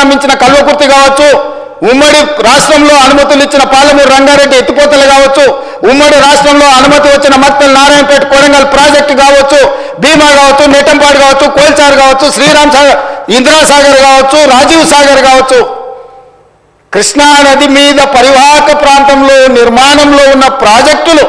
ప్రారంభించిన కల్వకుర్తి కావచ్చు, ఉమ్మడి రాష్ట్రంలో అనుమతులు ఇచ్చిన పాలమూరు రంగారెడ్డి ఎత్తిపోతలు కావచ్చు, ఉమ్మడి రాష్ట్రంలో అనుమతి వచ్చిన మక్తల్ నారాయణపేట కొడంగల్ ప్రాజెక్టు కావచ్చు, భీమా కావచ్చు, నెట్టంపాడు కావచ్చు, కోల్చారు కావచ్చు, శ్రీరామ్ సాగర్, ఇందిరాసాగర్ కావచ్చు, రాజీవ్ సాగర్ కావచ్చు, కృష్ణా నది మీద పరివాహక ప్రాంతంలో నిర్మాణంలో ఉన్న ప్రాజెక్టులు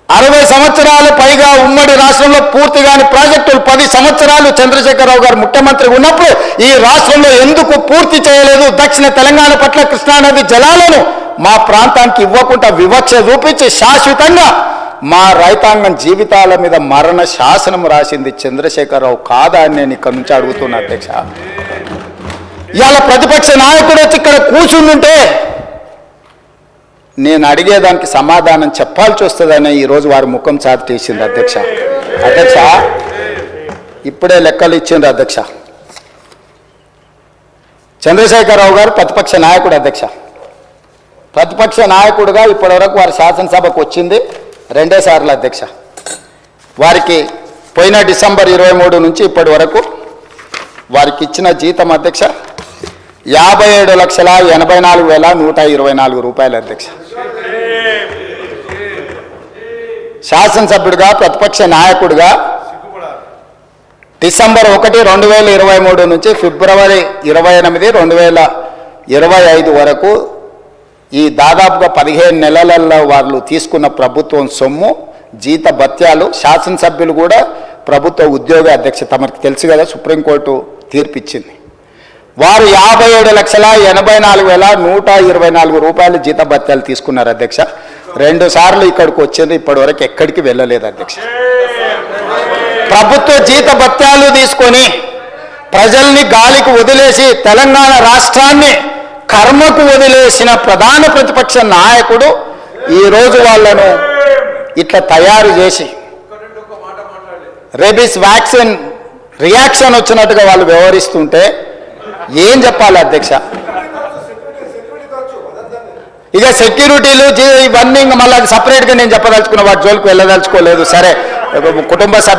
60 సంవత్సరాల పైగా ఉమ్మడి రాష్ట్రంలో పూర్తి కాని ప్రాజెక్టులు 10 సంవత్సరాలు చంద్రశేఖరరావు గారు ముఖ్యమంత్రి ఉన్నప్పుడు ఈ రాష్ట్రంలో ఎందుకు పూర్తి చేయలేదు? దక్షిణ తెలంగాణ పట్ల కృష్ణానది జలాలను మా ప్రాంతానికి ఇవ్వకుండా వివక్ష చూపించి శాశ్వతంగా మా రైతాంగం జీవితాల మీద మరణ శాసనం రాసింది చంద్రశేఖరరావు కాదా అని నేను ఇక్కడ నుంచి అడుగుతున్నా అధ్యక్ష. ఇవాళ ప్రతిపక్ష నాయకుడు వచ్చి ఇక్కడ కూర్చుంటుంటే నేను అడిగేదానికి సమాధానం చెప్పాల్సి వస్తుందని ఈరోజు వారి ముఖం చాటేసింది అధ్యక్ష. అధ్యక్ష ఇప్పుడే లెక్కలు ఇచ్చిండ్రు అధ్యక్ష. చంద్రశేఖరరావు గారు ప్రతిపక్ష నాయకుడు అధ్యక్ష. ప్రతిపక్ష నాయకుడుగా ఇప్పటివరకు వారి శాసనసభకు వచ్చింది 2 సార్లు అధ్యక్ష. వారికి పోయిన డిసెంబర్ 23 నుంచి ఇప్పటి వరకు వారికి ఇచ్చిన జీతం అధ్యక్ష 57,84,124 రూపాయలు అధ్యక్ష. శాసనసభ్యుడిగా ప్రతిపక్ష నాయకుడిగా డిసెంబర్ 1, 2023 నుంచి ఫిబ్రవరి 28, 2025 వరకు ఈ దాదాపుగా 15 నెలలలో వాళ్ళు తీసుకున్న ప్రభుత్వం సొమ్ము జీత భత్యాలు, శాసనసభ్యులు కూడా ప్రభుత్వ ఉద్యోగ అధ్యక్ష తమకు తెలుసు కదా, సుప్రీంకోర్టు తీర్పిచ్చింది. వారు 57,84,124 రూపాయలు జీత భత్యాలు తీసుకున్నారు అధ్యక్ష. 2 సార్లు ఇక్కడికి వచ్చింది, ఇప్పటి వరకు ఎక్కడికి వెళ్ళలేదు అధ్యక్ష. ప్రభుత్వ జీత భత్యాలు తీసుకొని ప్రజల్ని గాలికి వదిలేసి తెలంగాణ రాష్ట్రాన్ని కర్మకు వదిలేసిన ప్రధాన ప్రతిపక్ష నాయకుడు ఈరోజు వాళ్ళను ఇట్లా తయారు చేసి రేబీస్ వ్యాక్సిన్ రియాక్షన్ వచ్చినట్టుగా వాళ్ళు వ్యవహరిస్తుంటే ఏం చెప్పాలి అధ్యక్ష? ఇక సెక్యూరిటీలు ఇవన్నీ మళ్ళీ అది సపరేట్గా నేను చెప్పదలుచుకున్న వాటి జోలికి వెళ్ళదలుచుకోలేదు. సరే, కుటుంబ సభ్యులు